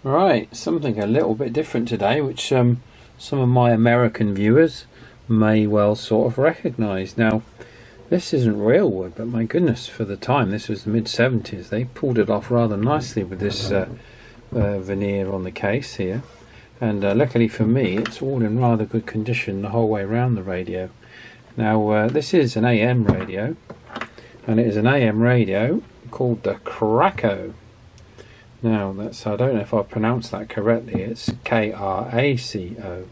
Right, something a little bit different today, which some of my American viewers may well sort of recognise. Now, this isn't real wood, but my goodness, for the time, this was the mid-70s, they pulled it off rather nicely with this veneer on the case here. And luckily for me, it's all in rather good condition the whole way around the radio. Now, this is an AM radio, and it is an AM radio called the Kraco. Now, I don't know if I've pronounced that correctly, it's K-R-A-C-O.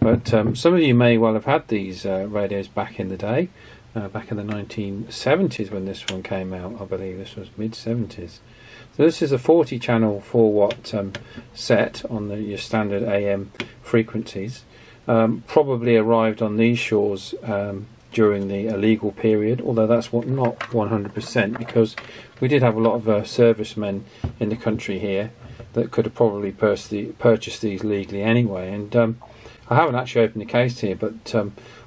But some of you may well have had these radios back in the day, back in the 1970s when this one came out. I believe this was mid-70s. So this is a 40 channel 4 watt set on your standard AM frequencies. Probably arrived on these shores during the illegal period, although that's not 100%, because we did have a lot of servicemen in the country here that could have probably purchased these legally anyway. And I haven't actually opened the case here, but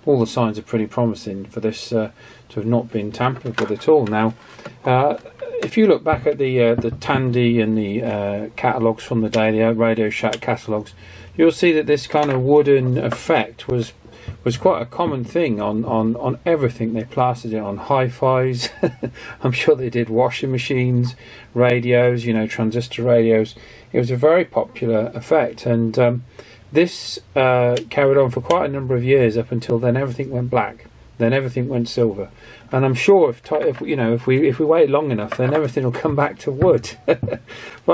all the signs are pretty promising for this to have not been tampered with at all. Now, if you look back at the Tandy and the catalogues from the day, the Radio Shack catalogues, you'll see that this kind of wooden effect was quite a common thing on everything. They plastered it on hi-fis. I'm sure they did washing machines, radios, transistor radios. It was a very popular effect, and this carried on for quite a number of years up until then. Everything went black, then everything went silver, and I'm sure if we wait long enough, then everything will come back to wood. But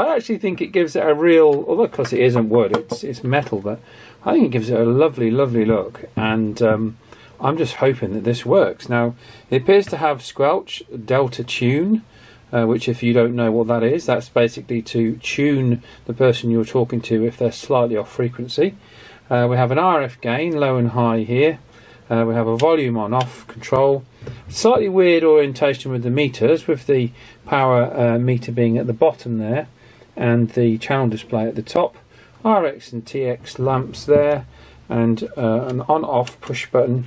I actually think it gives it a real, although of course it isn't wood, it's metal, but I think it gives it a lovely look, and I'm just hoping that this works. Now, it appears to have squelch, delta tune, which, if you don't know what that is, that's basically to tune the person you're talking to if they're slightly off frequency. We have an RF gain, low and high here. We have a volume on off control. Slightly weird orientation with the meters, with the power meter being at the bottom there and the channel display at the top. RX and TX lamps there, and an on-off push button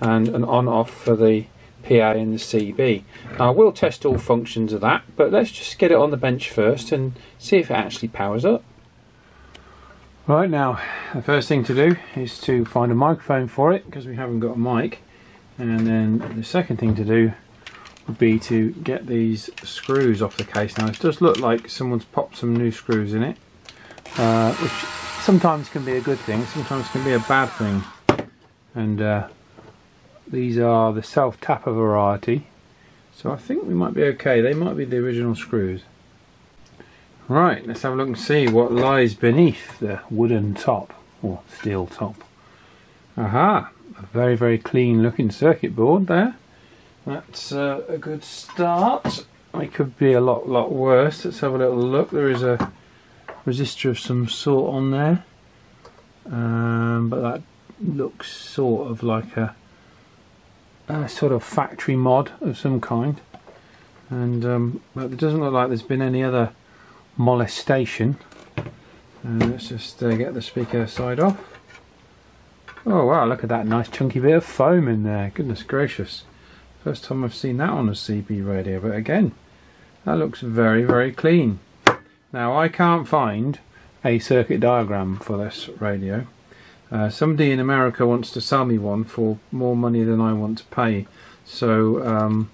and an on-off for the PA and the CB. Now, we'll test all functions of that, but let's just get it on the bench first and see if it actually powers up. Right, now the first thing to do is to find a microphone for it, because we haven't got a mic, and then the second thing to do would be to get these screws off the case. Now, it does look like someone's popped some new screws in it, which sometimes can be a good thing, sometimes can be a bad thing. And these are the self-tapper variety, so I think we might be okay. They might be the original screws. Right, let's have a look and see what lies beneath the wooden top, or steel top. Aha, a very clean looking circuit board there. That's a good start. It could be a lot worse. Let's have a little look. There is a resistor of some sort on there, but that looks sort of like a sort of factory mod of some kind, and but it doesn't look like there's been any other molestation. Let's just get the speaker side off. Oh wow, look at that nice chunky bit of foam in there. Goodness gracious, first time I've seen that on a CB radio, but again, that looks very clean. Now, I can't find a circuit diagram for this radio. Somebody in America wants to sell me one for more money than I want to pay, so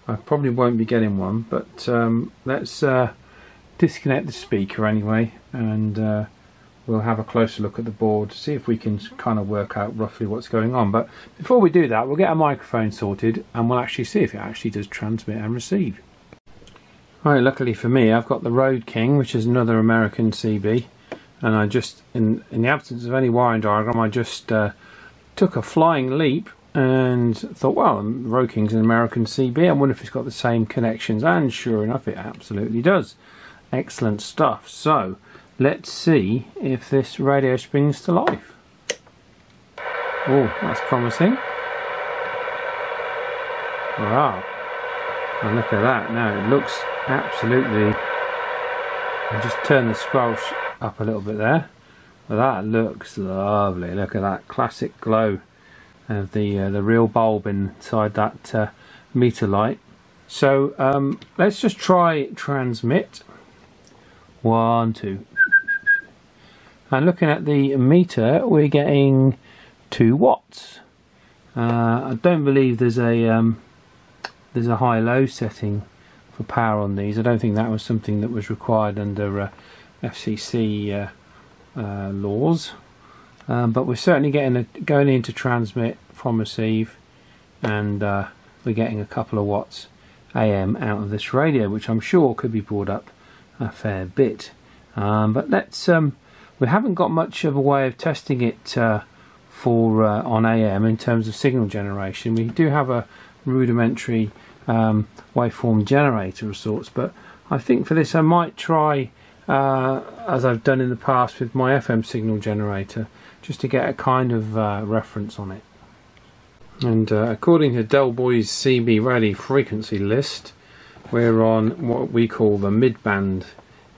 I probably won't be getting one, but let's disconnect the speaker anyway, and we'll have a closer look at the board to see if we can kind of work out roughly what's going on. But before we do that, we'll get a microphone sorted, and we'll actually see if it actually does transmit and receive. Right, luckily for me, I've got the Road King, which is another American CB, and I just, in the absence of any wiring diagram, I just took a flying leap and thought, well, the Road King's an American CB, I wonder if it's got the same connections, and sure enough, it absolutely does. Excellent stuff. So, let's see if this radio springs to life. Oh, that's promising. Wow. And look at that. Now, it looks absolutely... I'll just turn the squelch up a little bit there. Well, that looks lovely. Look at that classic glow of the real bulb inside that meter light. So let's just try transmit. 1, 2. And looking at the meter, we're getting 2 watts. I don't believe there's a high-low setting for power on these. I don't think that was something that was required under FCC laws. But we're certainly going into transmit from receive, and we're getting a couple of watts AM out of this radio, which I'm sure could be brought up a fair bit. But let's we haven't got much of a way of testing it for on AM in terms of signal generation. We do have a rudimentary waveform generator of sorts, but I think for this I might try as I've done in the past with my FM signal generator, just to get a kind of reference on it. And according to Del Boy's CB radio frequency list, we're on what we call the mid-band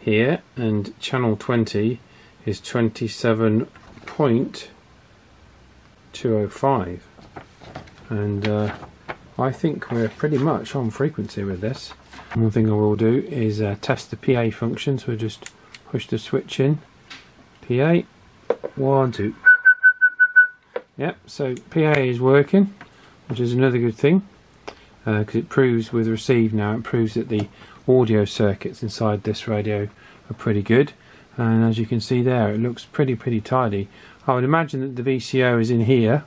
here, and channel 20 is 27.205, and I think we're pretty much on frequency with this. One thing I will do is test the PA function, so we'll just push the switch in. PA, 1, 2. Yep, so PA is working, which is another good thing, because it proves with receive now, it proves that the audio circuits inside this radio are pretty good. And as you can see there, it looks pretty tidy. I would imagine that the VCO is in here.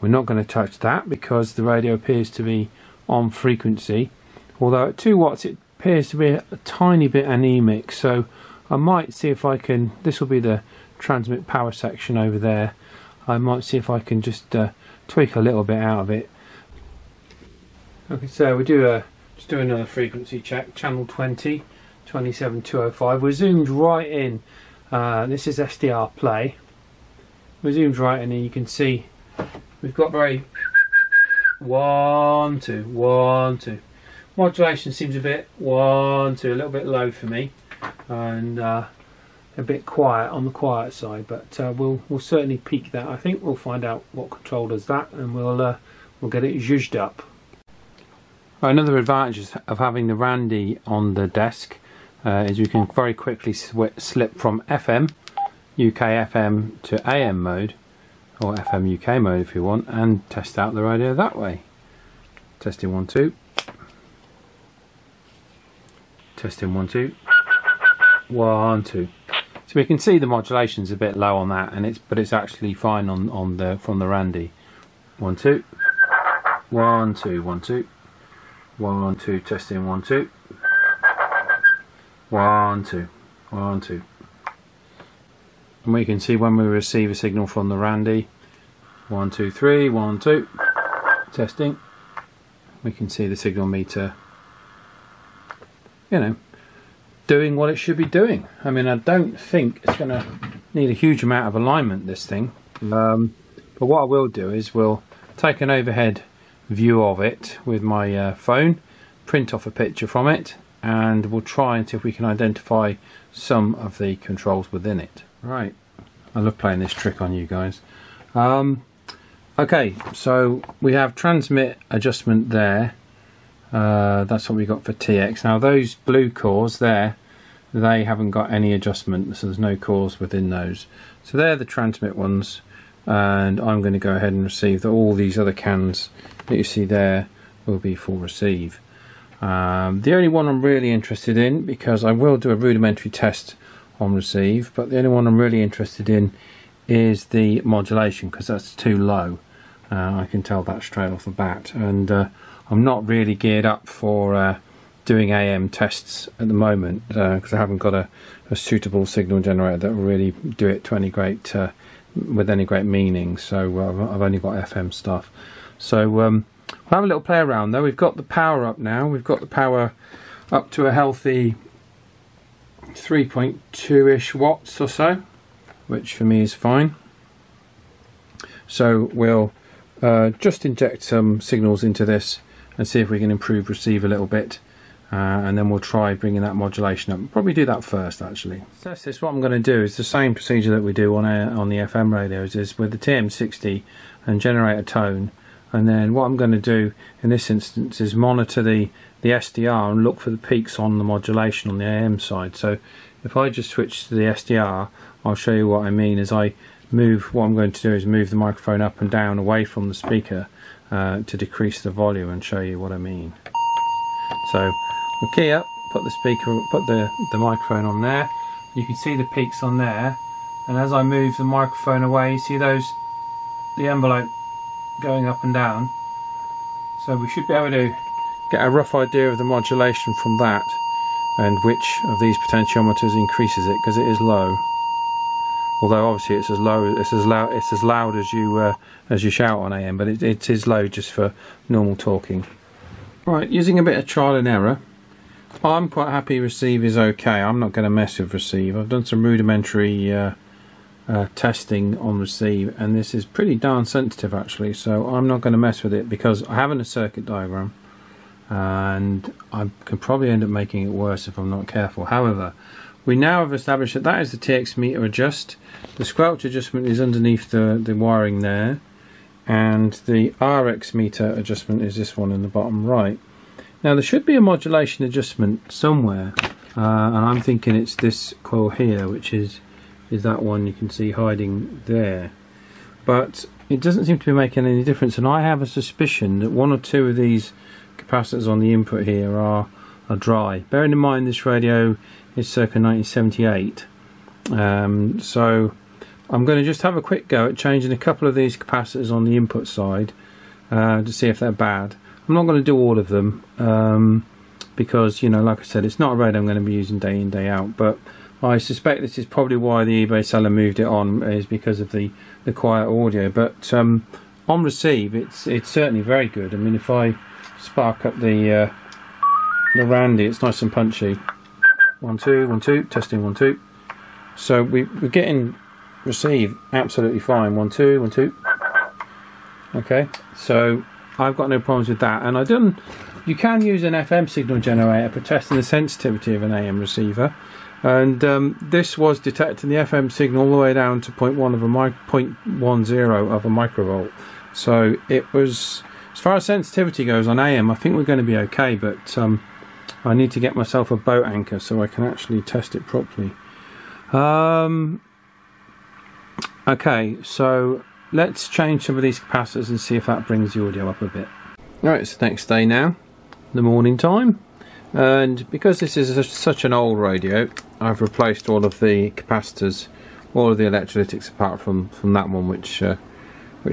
We're not going to touch that because the radio appears to be on frequency, although at 2 watts it appears to be a tiny bit anemic, so I might see if I can, this will be the transmit power section over there, I might see if I can just tweak a little bit out of it. Okay, so we just do another frequency check. Channel 20, 27.205. We're zoomed right in. This is SDR play. We're zoomed right in, and you can see we've got very 1, 2, 1, 2. Modulation seems a bit 1, 2, a little bit low for me, and a bit quiet on the quiet side. But we'll certainly peak that. I think we'll find out what control does that, and we'll get it zhuzhed up. Another advantage of having the Randy on the desk is you can very quickly slip from FM, UK FM to AM mode, or FM UK mode if you want, and test out the radio that way. Testing 1, 2. Testing 1, 2. 1, 2. So we can see the modulation's a bit low on that, and but it's actually fine on the from the Randy. 1, 2. 1, 2. 1, 2. 1, 2. Testing 1, 2. 1, 2. 1, 2. And we can see when we receive a signal from the Randy. 1, 2, 3. 1, 2. Testing. We can see the signal meter, you know, doing what it should be doing. I mean, I don't think it's going to need a huge amount of alignment, this thing. But what I will do is we'll take an overhead view of it with my phone, print off a picture from it, and we'll try and see if we can identify some of the controls within it. Right, I love playing this trick on you guys. Okay, so we have transmit adjustment there. That's what we got for TX. Now those blue cores there, they haven't got any adjustment, so there's no cores within those. So they're the transmit ones, and I'm going to go ahead and receive that. All these other cans that you see there will be for receive. The only one I'm really interested in, because I will do a rudimentary test on receive, but the only one I'm really interested in is the modulation, because that's too low. I can tell that straight off the bat, and I'm not really geared up for doing AM tests at the moment, because I haven't got a suitable signal generator that will really do it to any great with any great meaning. So I've only got FM stuff. So we'll have a little play around though. We've got the power up now. We've got the power up to a healthy 3.2-ish watts or so, which for me is fine. So we'll just inject some signals into this and see if we can improve receive a little bit, and then we'll try bringing that modulation up. Probably do that first actually. So this, what I'm going to do is the same procedure that we do on the FM radios, is with the TM60, and generate a tone and then what I'm going to do in this instance is monitor the SDR and look for the peaks on the modulation on the AM side. So if I just switch to the SDR, I'll show you what I mean. As I move, what I'm going to do is move the microphone up and down away from the speaker to decrease the volume, and show you what I mean. So we'll key up, put the microphone on there. You can see the peaks on there, and as I move the microphone away, you see the envelope going up and down. So we should be able to get a rough idea of the modulation from that, and which of these potentiometers increases it, because it is low. Although obviously it's as loud as you shout on AM, but it is low just for normal talking. Right, using a bit of trial and error, I'm quite happy receive is okay. I'm not going to mess with receive. I've done some rudimentary testing on receive, and this is pretty darn sensitive actually, so I'm not going to mess with it because I haven't a circuit diagram, and I can probably end up making it worse if I'm not careful. However, we now have established that that is the TX meter adjust. The squelch adjustment is underneath the wiring there, and the RX meter adjustment is this one in the bottom right. Now there should be a modulation adjustment somewhere, and I'm thinking it's this coil here, which is that one you can see hiding there. But it doesn't seem to be making any difference, and I have a suspicion that one or two of these capacitors on the input here are dry. Bearing in mind this radio is circa 1978, so I'm going to just have a quick go at changing a couple of these capacitors on the input side to see if they're bad. I'm not going to do all of them because, you know, like I said, it's not a radio I'm going to be using day in, day out, but I suspect this is probably why the eBay seller moved it on, is because of the quiet audio. But on receive, it's certainly very good. I mean, if I spark up the Randy, it's nice and punchy. 1 2 1 2, testing 1 2. So we're getting receive absolutely fine. 1 2 1 2. Okay, so I've got no problems with that. And you can use an FM signal generator for testing the sensitivity of an AM receiver. And this was detecting the FM signal all the way down to 0.10 of a microvolt. So it was, as far as sensitivity goes on AM, I think we're going to be okay, but I need to get myself a boat anchor so I can actually test it properly. Okay, so let's change some of these capacitors and see if that brings the audio up a bit. Right, it's the next day now, the morning time, and because this is such an old radio, I've replaced all of the capacitors, all of the electrolytics apart from that one which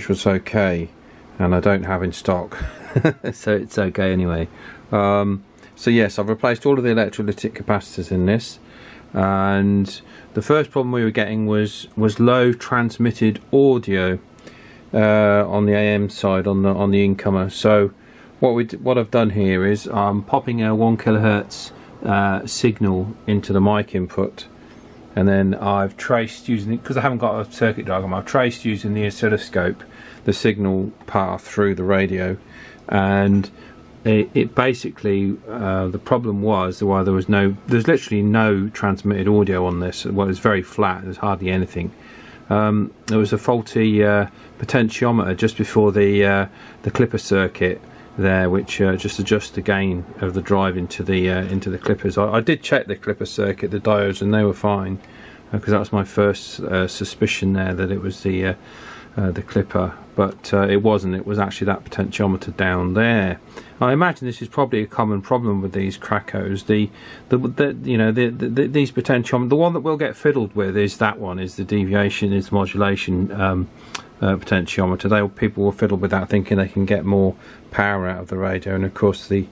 was okay, and I don't have in stock, so it's okay anyway. So yes, I've replaced all of the electrolytic capacitors in this, and the first problem we were getting was low transmitted audio on the AM side, on the incomer. So what I've done here is I'm popping a 1 kHz signal into the mic input, and then I've traced using it, because I haven't got a circuit diagram, I've traced using the oscilloscope the signal path through the radio, and it basically the problem was there's literally no transmitted audio on this. Well, it was very flat, there's hardly anything. There was a faulty potentiometer just before the clipper circuit there, which just adjusts the gain of the drive into the clippers. I did check the clipper circuit, the diodes, and they were fine, because that was my first suspicion there, that it was the clipper, but it wasn't. It was actually that potentiometer down there. I imagine this is probably a common problem with these Kracos. These potentiometers, the one that will get fiddled with is that one, is the deviation, is the modulation potentiometer. People will fiddle with that, thinking they can get more power out of the radio, and of course the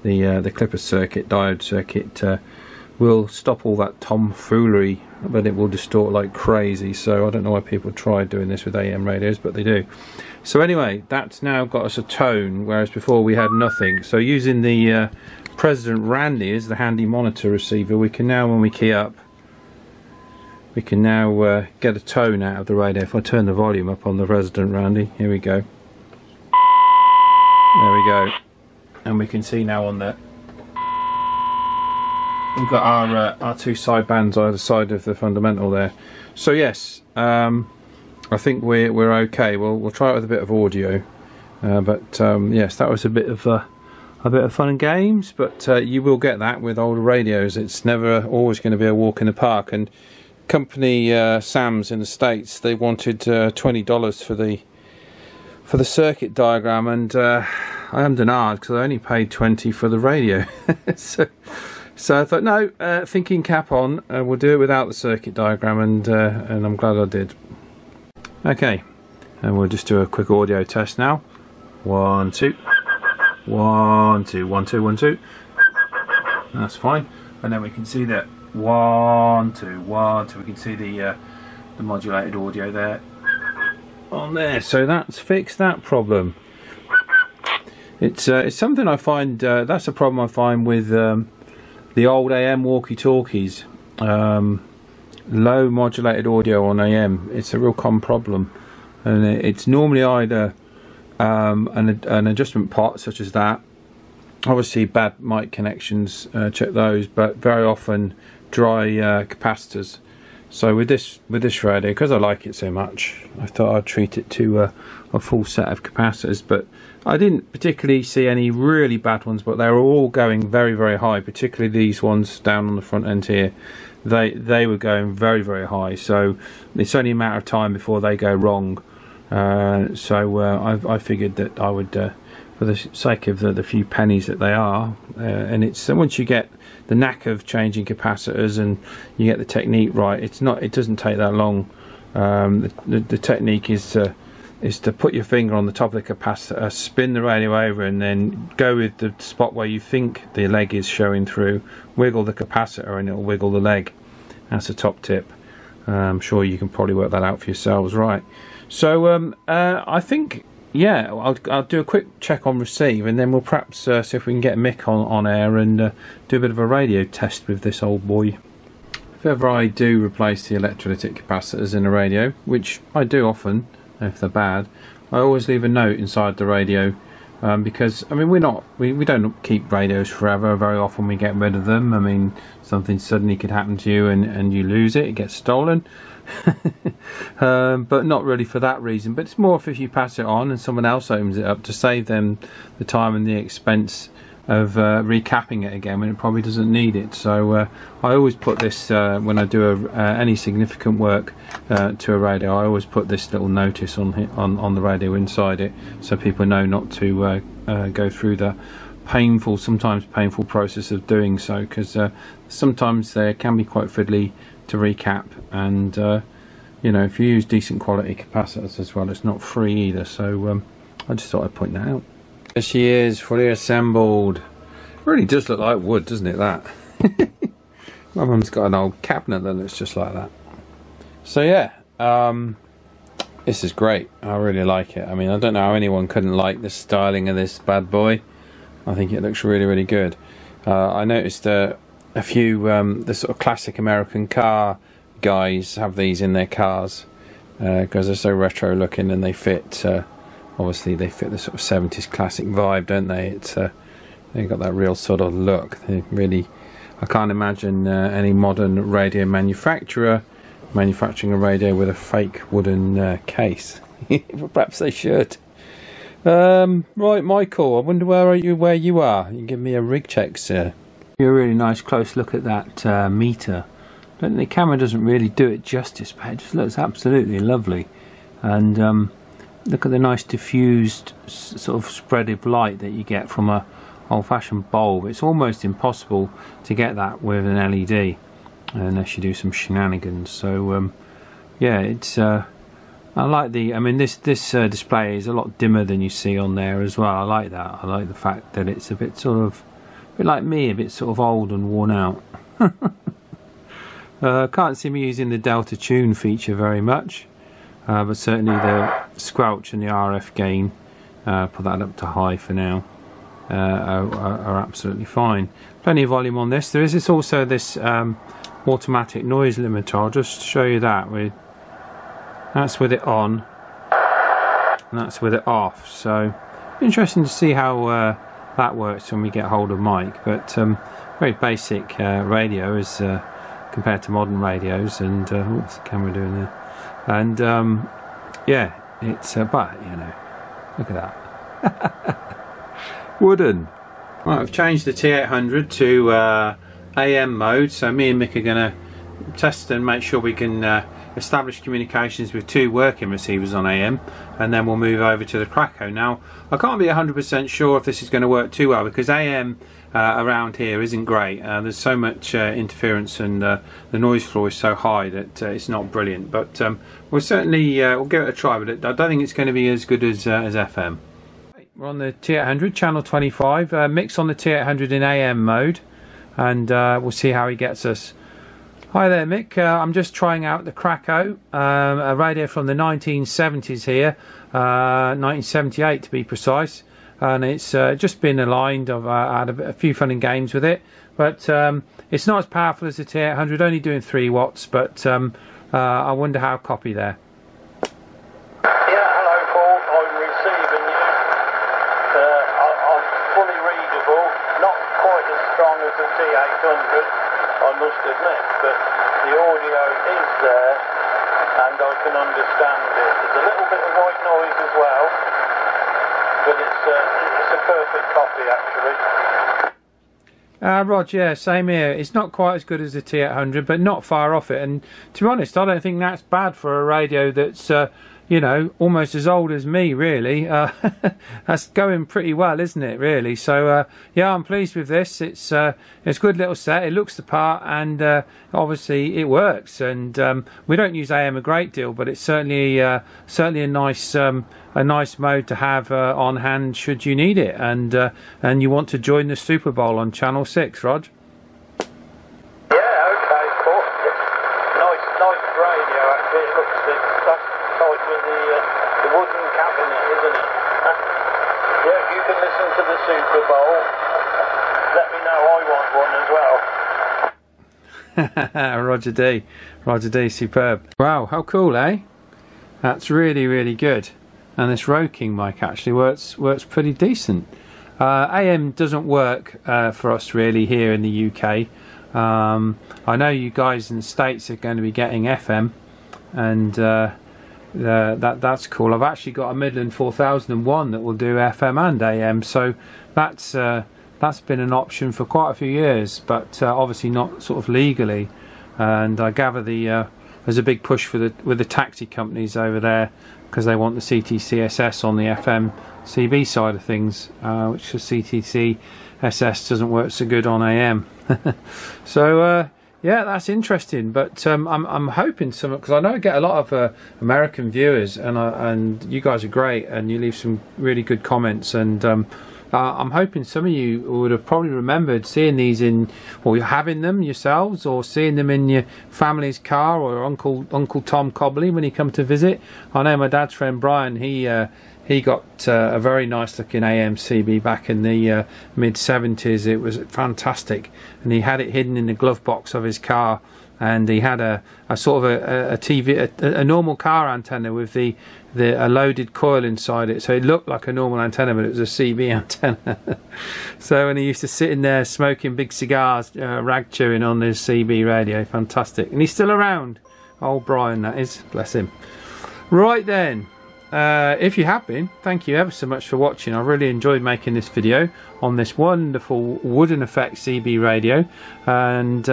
clipper circuit, diode circuit, will stop all that tomfoolery, but it will distort like crazy. So I don't know why people try doing this with AM radios, but they do. So anyway, that's now got us a tone, whereas before we had nothing. So using the President Randy as the handy monitor receiver, we can now, when we key up, we can now get a tone out of the radio. If I turn the volume up on the President Randy, here we go. There we go. And we can see now on the, we've got our two side bands either side of the fundamental there. So yes, I think we're okay. We'll try it with a bit of audio, Yes, that was a bit of fun and games, but you will get that with older radios. It's never always going to be a walk in the park. And company Sam's in the States, they wanted $20 for the circuit diagram, and I am denied because I only paid $20 for the radio. so I thought, no, thinking cap on, we'll do it without the circuit diagram, and I'm glad I did. Okay, and we'll just do a quick audio test now. 1 2 1 2 1 2 1 2. That's fine, and then we can see that 1 2 1 2. We can see the modulated audio there on there. So that's fixed that problem. It's something I find that's a problem I find with the old AM walkie-talkies. Low modulated audio on AM. It's a real common problem, and it's normally either an adjustment pot such as that. Obviously bad mic connections, check those, but very often dry capacitors. So with this radio, because I like it so much, I thought I'd treat it to a full set of capacitors. But I didn't particularly see any really bad ones, but they were all going very, very high, particularly these ones down on the front end here. They were going very, very high, so it's only a matter of time before they go wrong. I figured that I would, for the sake of the few pennies that they are, and it's once you get the knack of changing capacitors and you get the technique right, it doesn't take that long. The technique is to put your finger on the top of the capacitor, spin the radio over, and then go with the spot where you think the leg is showing through, wiggle the capacitor and it'll wiggle the leg. That's a top tip. I'm sure you can probably work that out for yourselves, right? So I think, yeah, I'll do a quick check on receive, and then we'll perhaps see if we can get Mick on air and do a bit of a radio test with this old boy. If ever I do replace the electrolytic capacitors in a radio, which I do often if they're bad, I always leave a note inside the radio, because I mean we don't keep radios forever. Very often we get rid of them. I mean, something suddenly could happen to you and you lose it gets stolen. But not really for that reason, but it's more if you pass it on and someone else opens it up, to save them the time and the expense of recapping it again when it probably doesn't need it. So I always put this when I do any significant work to a radio. I always put this little notice on the radio inside it, so people know not to go through the sometimes painful process of doing so, because sometimes they can be quite fiddly to recap, and you know, if you use decent quality capacitors as well, it's not free either. So I just thought I'd point that out. There she is, fully assembled. It really does look like wood, doesn't it, that? My mum's got an old cabinet that looks just like that. So yeah, this is great. I really like it. I mean, I don't know how anyone couldn't like the styling of this bad boy. I think it looks really, really good. I noticed a few the sort of classic American car guys have these in their cars because they're so retro looking, and they fit obviously they fit the sort of 70s classic vibe, don't they? It's they've got that real sort of look. They really, I can't imagine any modern radio manufacturer manufacturing a radio with a fake wooden case. Perhaps they should. Right, Michael, I wonder where you are. You give me a rig check, sir. A really nice close look at that meter. The camera doesn't really do it justice, but it just looks absolutely lovely. And look at the nice diffused sort of spread of light that you get from a old-fashioned bulb. It's almost impossible to get that with an LED unless you do some shenanigans. So yeah, it's I like the, I mean this display is a lot dimmer than you see on there as well. I like that. I like the fact that it's a bit sort of, a bit like me, a bit sort of old and worn out. Can't see me using the Delta Tune feature very much, but certainly the squelch and the RF gain, put that up to high for now, are absolutely fine. Plenty of volume on this. There is also this automatic noise limiter. I'll just show you that. That's with it on, and that's with it off. So interesting to see how that works when we get hold of Mike. But very basic radio as compared to modern radios. And what's the camera doing there? And yeah, it's but you know, look at that. Wooden. Right, I've changed the T800 to AM mode, so me and Mick are going to test and make sure we can establish communications with 2 working receivers on AM, and then we'll move over to the Kraco. Now, I can't be 100% sure if this is going to work too well, because AM around here isn't great. There's so much interference, and the noise floor is so high that it's not brilliant, but we'll certainly we'll give it a try, but I don't think it's going to be as good as FM. We're on the T800, channel 25, Mick's on the T800 in AM mode, and we'll see how he gets us. Hi there, Mick. I'm just trying out the Kraco, a radio from the 1970s here, 1978 to be precise, and it's just been aligned. I've had a few fun and games with it, but it's not as powerful as the T800, only doing 3 watts, but I wonder how copy there. I must admit, but the audio is there and I can understand it. There's a little bit of white noise as well, but it's a perfect copy actually. Rog, yeah, same here. It's not quite as good as the T800, but not far off it, and to be honest, I don't think that's bad for a radio that's you know, almost as old as me, really. That's going pretty well, isn't it, really? So yeah, I'm pleased with this. It's a good little set. It looks the part, and obviously it works. And we don't use AM a great deal, but it's certainly a nice mode to have on hand should you need it, and you want to join the Super Bowl on Channel 6, Rog. Super Bowl, let me know, I want one as well. Roger D, superb. Wow, how cool, eh? That's really, really good. And this Roking mic actually works pretty decent. AM doesn't work for us really here in the UK. I know you guys in the States are going to be getting FM, and that's cool. I've actually got a Midland 4001 that will do FM and AM, so that's been an option for quite a few years, but obviously not sort of legally. And I gather there's a big push with the taxi companies over there, because they want the CTCSS on the FM CB side of things, which the CTCSS doesn't work so good on AM. So yeah, that's interesting, but I'm hoping some, because I know I get a lot of American viewers, and you guys are great, and you leave some really good comments, and I'm hoping some of you would have probably remembered seeing these or you're having them yourselves, or seeing them in your family's car, or Uncle Tom Cobley when he come to visit. I know my dad's friend Brian, he got a very nice looking AM CB back in the mid-70s. It was fantastic, and he had it hidden in the glove box of his car, and he had a sort of a TV, a normal car antenna with a loaded coil inside it, so it looked like a normal antenna, but it was a CB antenna. So, and he used to sit in there smoking big cigars, rag chewing on his CB radio. Fantastic. And he's still around, old Brian, that is, bless him. Right then, if you have been, thank you ever so much for watching. I really enjoyed making this video on this wonderful Wooden Effect CB radio, and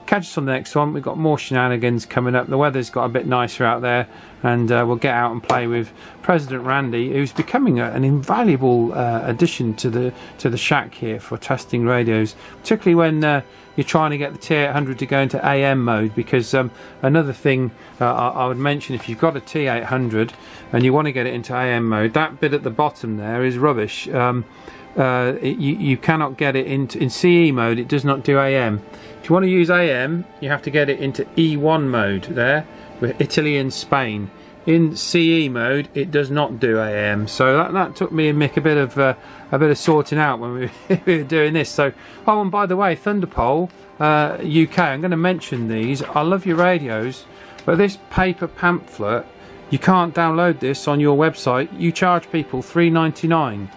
catch us on the next one. We've got more shenanigans coming up. The weather's got a bit nicer out there, and we'll get out and play with President Randy, who's becoming an invaluable addition to the shack here for testing radios, particularly when you're trying to get the T800 to go into AM mode, because another thing I would mention, if you've got a T800 and you want to get it into AM mode, that bit at the bottom there is rubbish. You cannot get it in CE mode. It does not do AM. If you want to use AM, you have to get it into E1 mode there, with Italy and Spain. In CE mode, it does not do AM. So that took me and Mick a bit of sorting out when we were doing this. So, oh, and by the way, Thunderpole UK, I'm going to mention these. I love your radios, but this paper pamphlet, you can't download this on your website. You charge people $3.99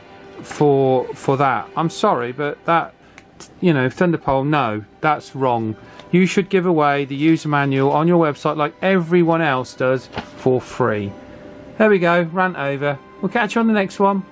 for that. I'm sorry, but that, you know, Thunderpole, no, that's wrong. You should give away the user manual on your website like everyone else does for free. There we go, rant over. We'll catch you on the next one.